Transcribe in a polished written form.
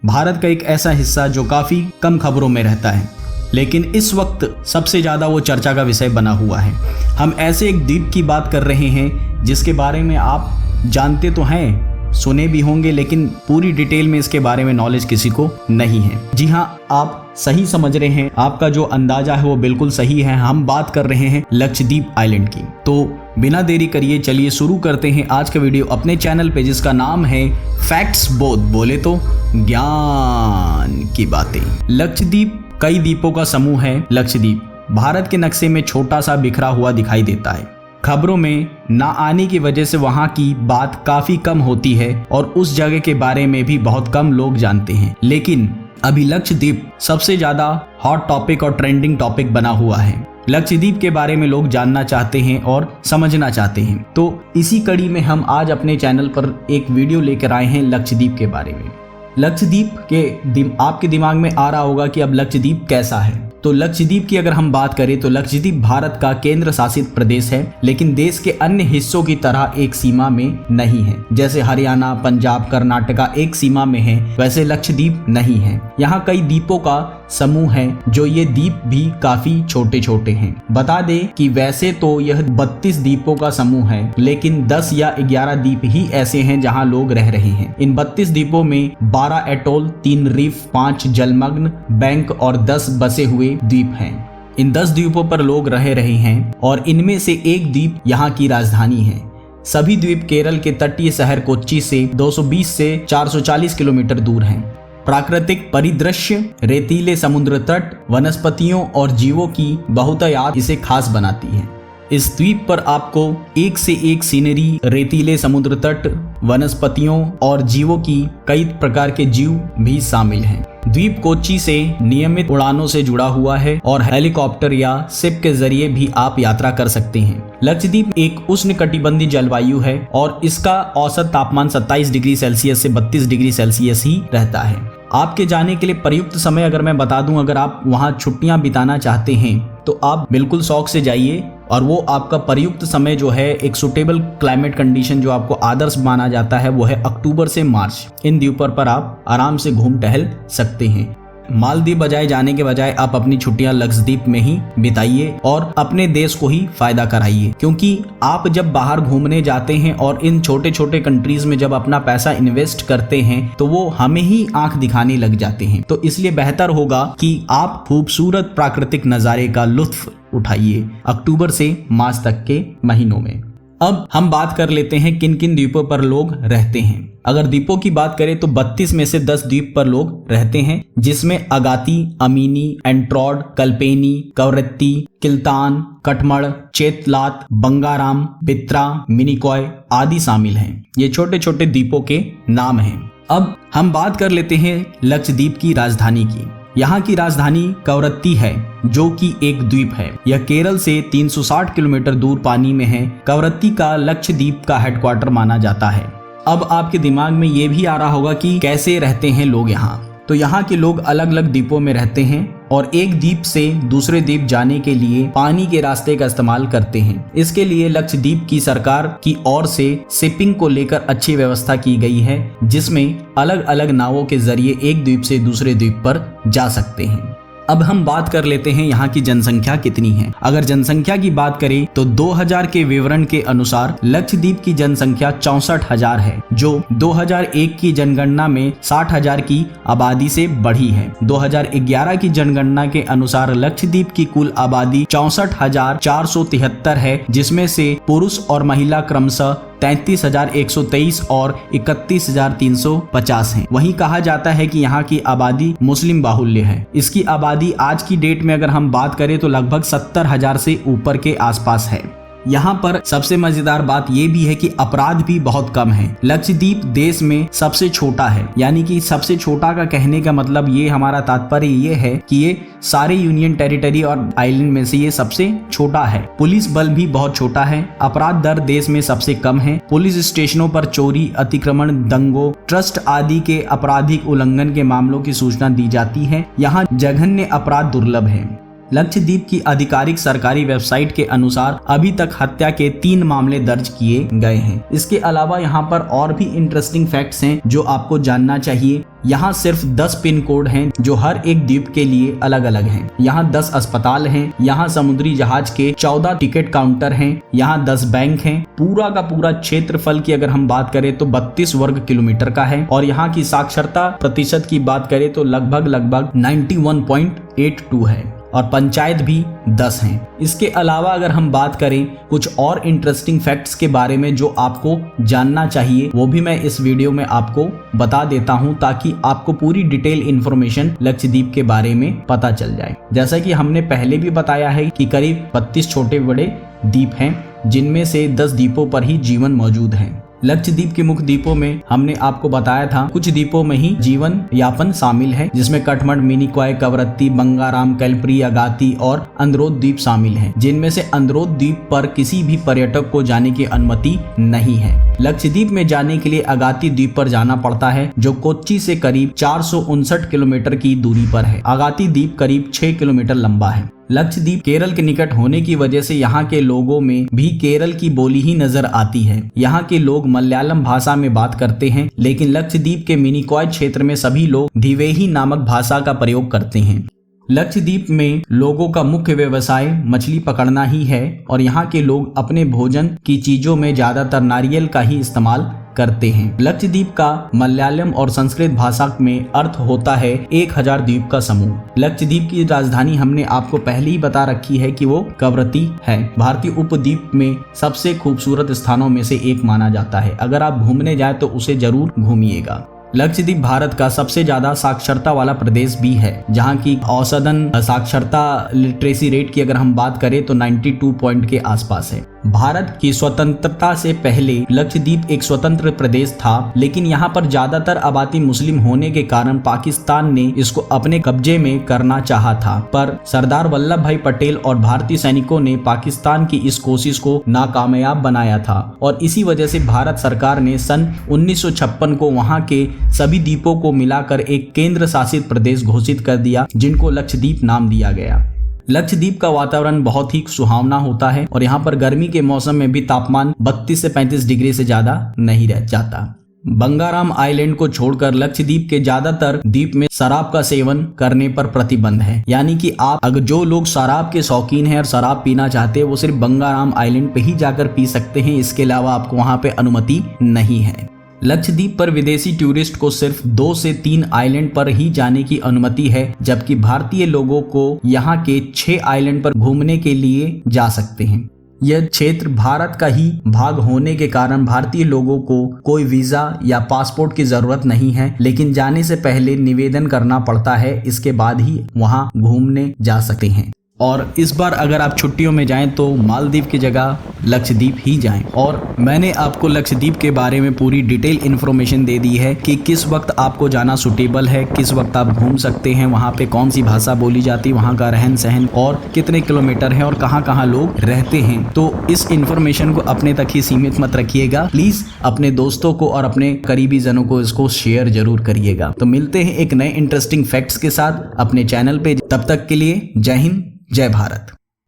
भारत का एक ऐसा हिस्सा जो काफी कम खबरों में रहता है, लेकिन इस वक्त सबसे ज्यादा वो चर्चा का विषय बना हुआ है। हम ऐसे एक द्वीप की बात कर रहे हैं जिसके बारे में आप जानते तो हैं, सुने भी होंगे, लेकिन पूरी डिटेल में इसके बारे में नॉलेज किसी को नहीं है। जी हाँ, आप सही समझ रहे हैं, आपका जो अंदाजा है वो बिल्कुल सही है। हम बात कर रहे हैं लक्षद्वीप आइलैंड की। तो बिना देरी करिए चलिए शुरू करते हैं आज का वीडियो अपने चैनल पे, जिसका नाम है फैक्ट्स बोथ, बोले तो ज्ञान की बातें। लक्षद्वीप कई द्वीपों का समूह है। लक्षद्वीप भारत के नक्शे में छोटा सा बिखरा हुआ दिखाई देता है। खबरों में ना आने की वजह से वहाँ की बात काफी कम होती है और उस जगह के बारे में भी बहुत कम लोग जानते हैं। लेकिन अभी लक्षद्वीप सबसे ज्यादा हॉट टॉपिक और ट्रेंडिंग टॉपिक बना हुआ है। लक्षद्वीप के बारे में लोग जानना चाहते हैं और समझना चाहते हैं। तो इसी कड़ी में हम आज अपने चैनल पर एक वीडियो लेकर आए हैं लक्षद्वीप के बारे में। लक्षद्वीप के आपके दिमाग में आ रहा होगा कि अब लक्षद्वीप कैसा है। तो लक्षद्वीप की अगर हम बात करें तो लक्षद्वीप भारत का केंद्र शासित प्रदेश है, लेकिन देश के अन्य हिस्सों की तरह एक सीमा में नहीं है। जैसे हरियाणा, पंजाब, कर्नाटका एक सीमा में है, वैसे लक्षद्वीप नहीं है। यहाँ कई द्वीपों का समूह है, जो ये द्वीप भी काफी छोटे छोटे हैं। बता दें कि वैसे तो यह 32 द्वीपों का समूह है, लेकिन 10 या 11 द्वीप ही ऐसे हैं जहाँ लोग रह रहे हैं। इन 32 द्वीपों में 12 एटोल, 3 रीफ, 5 जलमग्न बैंक और 10 बसे हुए द्वीप हैं। इन 10 द्वीपों पर लोग रह रहे हैं और इनमें से एक द्वीप यहाँ की राजधानी है। सभी द्वीप केरल के तटीय शहर कोच्चि से 220 से 440 किलोमीटर दूर हैं। प्राकृतिक परिदृश्य, रेतीले समुद्र तट, वनस्पतियों और जीवों की बहुतायत इसे खास बनाती है। इस द्वीप पर आपको एक से एक सीनरी, रेतीले समुद्र तट, वनस्पतियों और जीवों की कई प्रकार के जीव भी शामिल हैं। द्वीप कोच्चि से नियमित उड़ानों से जुड़ा हुआ है और हेलीकॉप्टर या शिप के जरिए भी आप यात्रा कर सकते हैं। लक्षद्वीप एक उष्णकटिबंधीय जलवायु है और इसका औसत तापमान 27 डिग्री सेल्सियस से 32 डिग्री सेल्सियस ही रहता है। आपके जाने के लिए प्रयुक्त समय अगर मैं बता दूं, अगर आप वहां छुट्टियां बिताना चाहते हैं तो आप बिल्कुल शौक से जाइए, और वो आपका प्रयुक्त समय जो है, एक सुटेबल क्लाइमेट कंडीशन जो आपको आदर्श माना जाता है, वो है अक्टूबर से मार्च। इन द्वीपों पर आप आराम से घूम टहल सकते हैं। मालदीव बजाए जाने के बजाय आप अपनी छुट्टियां लक्षद्वीप में ही बिताइए और अपने देश को ही फायदा कराइए, क्योंकि आप जब बाहर घूमने जाते हैं और इन छोटे छोटे कंट्रीज में जब अपना पैसा इन्वेस्ट करते हैं तो वो हमें ही आंख दिखाने लग जाते हैं। तो इसलिए बेहतर होगा कि आप खूबसूरत प्राकृतिक नज़ारे का लुत्फ उठाइए अक्टूबर से मार्च तक के महीनों में। अब हम बात कर लेते हैं किन किन द्वीपों पर लोग रहते हैं। अगर द्वीपों की बात करें तो 32 में से 10 द्वीप पर लोग रहते हैं, जिसमें अगाती, अमीनी, एंट्रॉड, कल्पेनी, कवरत्ती, किल्तान, कटमड़, चेतलात, बंगाराम, बित्रा, मिनिकॉय आदि शामिल हैं। ये छोटे छोटे द्वीपों के नाम हैं। अब हम बात कर लेते हैं लक्षद्वीप की राजधानी की। यहाँ की राजधानी कवरत्ती है, जो कि एक द्वीप है। यह केरल से 360 किलोमीटर दूर पानी में है। कवरत्ती का लक्षद्वीप का हेडक्वार्टर माना जाता है। अब आपके दिमाग में ये भी आ रहा होगा कि कैसे रहते हैं लोग यहाँ। तो यहाँ के लोग अलग अलग द्वीपों में रहते हैं और एक द्वीप से दूसरे द्वीप जाने के लिए पानी के रास्ते का इस्तेमाल करते हैं। इसके लिए लक्षद्वीप की सरकार की ओर से शिपिंग को लेकर अच्छी व्यवस्था की गई है, जिसमें अलग अलग नावों के जरिए एक द्वीप से दूसरे द्वीप पर जा सकते हैं। अब हम बात कर लेते हैं यहाँ की जनसंख्या कितनी है। अगर जनसंख्या की बात करें तो 2000 के विवरण के अनुसार लक्षद्वीप की जनसंख्या 64,000 है, जो 2001 की जनगणना में 60,000 की आबादी से बढ़ी है। 2011 की जनगणना के अनुसार लक्षद्वीप की कुल आबादी 64,473 है, जिसमें से पुरुष और महिला क्रमशः 33,123 और 31,350 हैं। वहीं कहा जाता है कि यहाँ की आबादी मुस्लिम बाहुल्य है। इसकी आबादी आज की डेट में अगर हम बात करें तो लगभग 70,000 से ऊपर के आसपास है। यहाँ पर सबसे मजेदार बात ये भी है कि अपराध भी बहुत कम है। लक्षद्वीप देश में सबसे छोटा है, यानी कि सबसे छोटा का कहने का मतलब ये हमारा तात्पर्य ये है कि ये सारे यूनियन टेरिटरी और आइलैंड में से ये सबसे छोटा है। पुलिस बल भी बहुत छोटा है। अपराध दर देश में सबसे कम है। पुलिस स्टेशनों पर चोरी, अतिक्रमण, दंगों, ट्रस्ट आदि के आपराधिक उल्लंघन के मामलों की सूचना दी जाती है। यहाँ जघन्य अपराध दुर्लभ है। लक्षद्वीप की आधिकारिक सरकारी वेबसाइट के अनुसार अभी तक हत्या के 3 मामले दर्ज किए गए हैं। इसके अलावा यहाँ पर और भी इंटरेस्टिंग फैक्ट्स हैं जो आपको जानना चाहिए। यहाँ सिर्फ 10 पिन कोड हैं जो हर एक द्वीप के लिए अलग अलग हैं। यहाँ 10 अस्पताल हैं, यहाँ समुद्री जहाज के 14 टिकट काउंटर हैं, यहाँ 10 बैंक हैं। पूरा का पूरा क्षेत्रफल की अगर हम बात करें तो 32 वर्ग किलोमीटर का है और यहाँ की साक्षरता प्रतिशत की बात करें तो लगभग 91.82 है और पंचायत भी 10 हैं। इसके अलावा अगर हम बात करें कुछ और इंटरेस्टिंग फैक्ट्स के बारे में जो आपको जानना चाहिए, वो भी मैं इस वीडियो में आपको बता देता हूं ताकि आपको पूरी डिटेल इंफॉर्मेशन लक्षद्वीप के बारे में पता चल जाए। जैसा कि हमने पहले भी बताया है कि करीब 32 छोटे बड़े द्वीप हैं जिनमें से 10 द्वीपों पर ही जीवन मौजूद है। लक्षद्वीप के मुख्य द्वीपों में हमने आपको बताया था कुछ द्वीपों में ही जीवन यापन शामिल है, जिसमें कठमंड, मिनिकॉय, कवरत्ती, बंगाराम, कैलपरी, अगाती और अंदरोथ द्वीप शामिल हैं, जिनमें से अंदरोथ द्वीप पर किसी भी पर्यटक को जाने की अनुमति नहीं है। लक्षद्वीप में जाने के लिए अगाती द्वीप पर जाना पड़ता है जो कोच्चि से करीब 459 किलोमीटर की दूरी पर है। अगाती द्वीप करीब 6 किलोमीटर लंबा है। लक्षद्वीप केरल के निकट होने की वजह से यहाँ के लोगों में भी केरल की बोली ही नजर आती है। यहाँ के लोग मलयालम भाषा में बात करते हैं, लेकिन लक्षद्वीप के मिनिकॉय क्षेत्र में सभी लोग दिवेही नामक भाषा का प्रयोग करते हैं। लक्षद्वीप में लोगों का मुख्य व्यवसाय मछली पकड़ना ही है और यहाँ के लोग अपने भोजन की चीजों में ज्यादातर नारियल का ही इस्तेमाल करते हैं। लक्षद्वीप का मलयालम और संस्कृत भाषा में अर्थ होता है 1000 द्वीप का समूह। लक्षद्वीप की राजधानी हमने आपको पहले ही बता रखी है कि वो कवरत्ती है। भारतीय उपद्वीप में सबसे खूबसूरत स्थानों में से एक माना जाता है। अगर आप घूमने जाए तो उसे जरूर घूमिएगा। लक्षद्वीप भारत का सबसे ज्यादा साक्षरता वाला प्रदेश भी है, जहाँ की औसतन साक्षरता लिटरेसी रेट की अगर हम बात करें तो 92 पॉइंट के आसपास है। भारत की स्वतंत्रता से पहले लक्षद्वीप एक स्वतंत्र प्रदेश था, लेकिन यहाँ पर ज्यादातर आबादी मुस्लिम होने के कारण पाकिस्तान ने इसको अपने कब्जे में करना चाहा था, पर सरदार वल्लभ भाई पटेल और भारतीय सैनिकों ने पाकिस्तान की इस कोशिश को नाकामयाब बनाया था और इसी वजह से भारत सरकार ने सन 1956 को वहाँ के सभी द्वीपों को मिलाकर एक केंद्र शासित प्रदेश घोषित कर दिया, जिनको लक्षद्वीप नाम दिया गया। लक्षद्वीप का वातावरण बहुत ही सुहावना होता है और यहाँ पर गर्मी के मौसम में भी तापमान 32 से 35 डिग्री से ज्यादा नहीं रह जाता। बंगाराम आइलैंड को छोड़कर लक्षद्वीप के ज्यादातर द्वीप में शराब का सेवन करने पर प्रतिबंध है, यानी कि आप अगर जो लोग शराब के शौकीन हैं और शराब पीना चाहते हैं वो सिर्फ बंगाराम आइलैंड पे ही जाकर पी सकते हैं। इसके अलावा आपको वहाँ पे अनुमति नहीं है। लक्षद्वीप पर विदेशी टूरिस्ट को सिर्फ 2 से 3 आइलैंड पर ही जाने की अनुमति है, जबकि भारतीय लोगों को यहाँ के 6 आइलैंड पर घूमने के लिए जा सकते हैं। यह क्षेत्र भारत का ही भाग होने के कारण भारतीय लोगों को कोई वीजा या पासपोर्ट की जरूरत नहीं है, लेकिन जाने से पहले निवेदन करना पड़ता है। इसके बाद ही वहाँ घूमने जा सकते हैं। और इस बार अगर आप छुट्टियों में जाएं तो मालदीव की जगह लक्षद्वीप ही जाएं। और मैंने आपको लक्षद्वीप के बारे में पूरी डिटेल इन्फॉर्मेशन दे दी है कि किस वक्त आपको जाना सूटेबल है, किस वक्त आप घूम सकते हैं, वहाँ पे कौन सी भाषा बोली जाती है, वहाँ का रहन सहन और कितने किलोमीटर है और कहाँ कहाँ लोग रहते हैं। तो इस इन्फॉर्मेशन को अपने तक ही सीमित मत रखिएगा। प्लीज अपने दोस्तों को और अपने करीबी जनों को इसको शेयर जरूर करिएगा। तो मिलते हैं एक नए इंटरेस्टिंग फैक्ट्स के साथ अपने चैनल पे। तब तक के लिए जय हिंद, जय भारत।